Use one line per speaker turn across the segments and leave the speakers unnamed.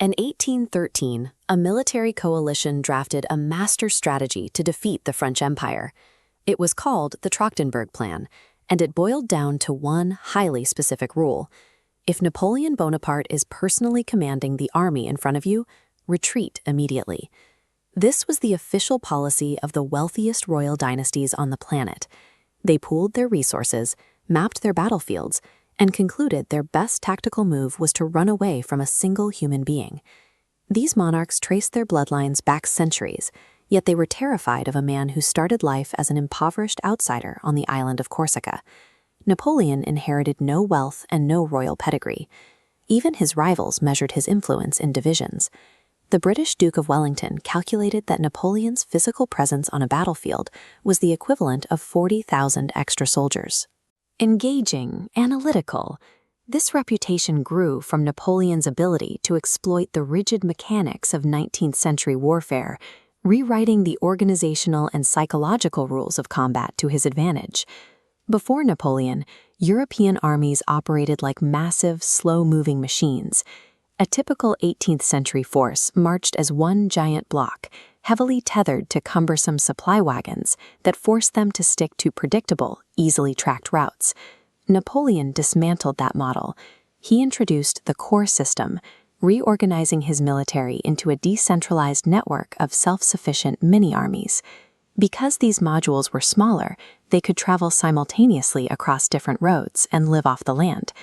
In 1813, a military coalition drafted a master strategy to defeat the French Empire. It was called the Trachtenberg Plan, and it boiled down to one highly specific rule. If Napoleon Bonaparte is personally commanding the army in front of you, retreat immediately. This was the official policy of the wealthiest royal dynasties on the planet. They pooled their resources, mapped their battlefields, and concluded their best tactical move was to run away from a single human being. These monarchs traced their bloodlines back centuries, yet they were terrified of a man who started life as an impoverished outsider on the island of Corsica. Napoleon inherited no wealth and no royal pedigree. Even his rivals measured his influence in divisions. The British Duke of Wellington calculated that Napoleon's physical presence on a battlefield was the equivalent of 40,000 extra soldiers. Engaging, analytical, this reputation grew from Napoleon's ability to exploit the rigid mechanics of 19th century warfare, rewriting the organizational and psychological rules of combat to his advantage. Before Napoleon, European armies operated like massive, slow-moving machines. A typical 18th century force marched as one giant block, heavily tethered to cumbersome supply wagons that forced them to stick to predictable, easily tracked routes. Napoleon dismantled that model. He introduced the Corps system, reorganizing his military into a decentralized network of self-sufficient mini-armies. Because these modules were smaller, they could travel simultaneously across different roads and live off the land.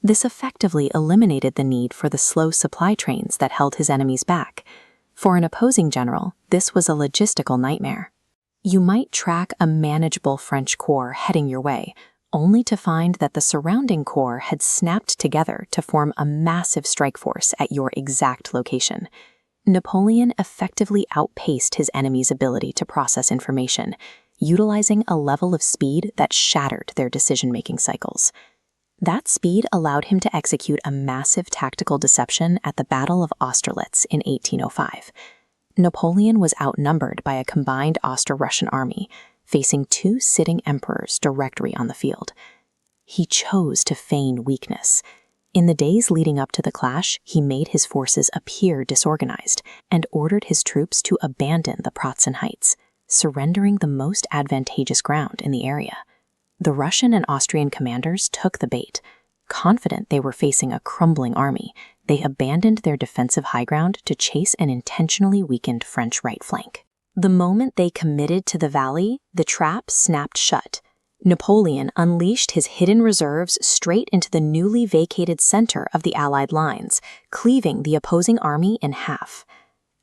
This effectively eliminated the need for the slow supply trains that held his enemies back. For an opposing general, this was a logistical nightmare. You might track a manageable French corps heading your way, only to find that the surrounding corps had snapped together to form a massive strike force at your exact location. Napoleon effectively outpaced his enemy's ability to process information, utilizing a level of speed that shattered their decision-making cycles. That speed allowed him to execute a massive tactical deception at the Battle of Austerlitz in 1805. Napoleon was outnumbered by a combined Austro-Russian army, facing two sitting emperors directly on the field. He chose to feign weakness. In the days leading up to the clash, he made his forces appear disorganized and ordered his troops to abandon the Pratzen Heights, surrendering the most advantageous ground in the area. The Russian and Austrian commanders took the bait. Confident they were facing a crumbling army, they abandoned their defensive high ground to chase an intentionally weakened French right flank. The moment they committed to the valley, the trap snapped shut. Napoleon unleashed his hidden reserves straight into the newly vacated center of the Allied lines, cleaving the opposing army in half.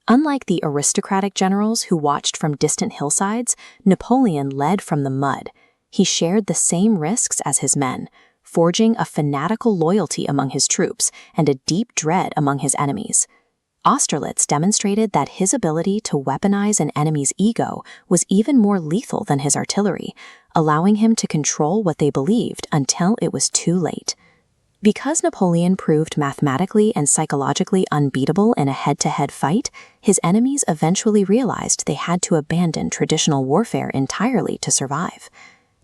Unlike the aristocratic generals who watched from distant hillsides, Napoleon led from the mud. He shared the same risks as his men, forging a fanatical loyalty among his troops and a deep dread among his enemies. Austerlitz demonstrated that his ability to weaponize an enemy's ego was even more lethal than his artillery, allowing him to control what they believed until it was too late. Because Napoleon proved mathematically and psychologically unbeatable in a head-to-head fight, his enemies eventually realized they had to abandon traditional warfare entirely to survive.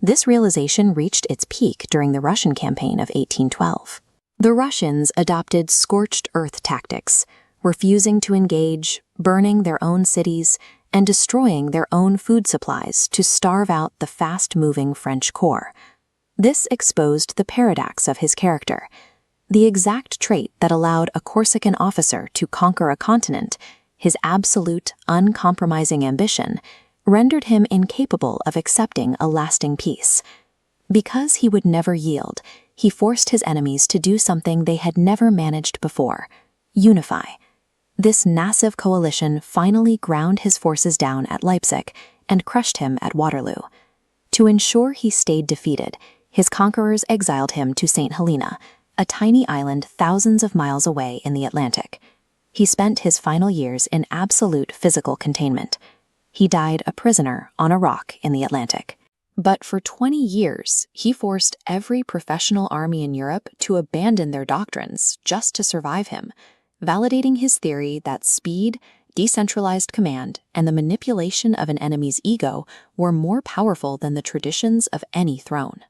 This realization reached its peak during the Russian campaign of 1812. The Russians adopted scorched earth tactics, refusing to engage, burning their own cities, and destroying their own food supplies to starve out the fast-moving French corps. This exposed the paradox of his character. The exact trait that allowed a Corsican officer to conquer a continent, his absolute, uncompromising ambition, rendered him incapable of accepting a lasting peace. Because he would never yield, he forced his enemies to do something they had never managed before: unify. This massive coalition finally ground his forces down at Leipzig and crushed him at Waterloo. To ensure he stayed defeated, his conquerors exiled him to St. Helena, a tiny island thousands of miles away in the Atlantic. He spent his final years in absolute physical containment. He died a prisoner on a rock in the Atlantic. But for 20 years, he forced every professional army in Europe to abandon their doctrines just to survive him, validating his theory that speed, decentralized command, and the manipulation of an enemy's ego were more powerful than the traditions of any throne.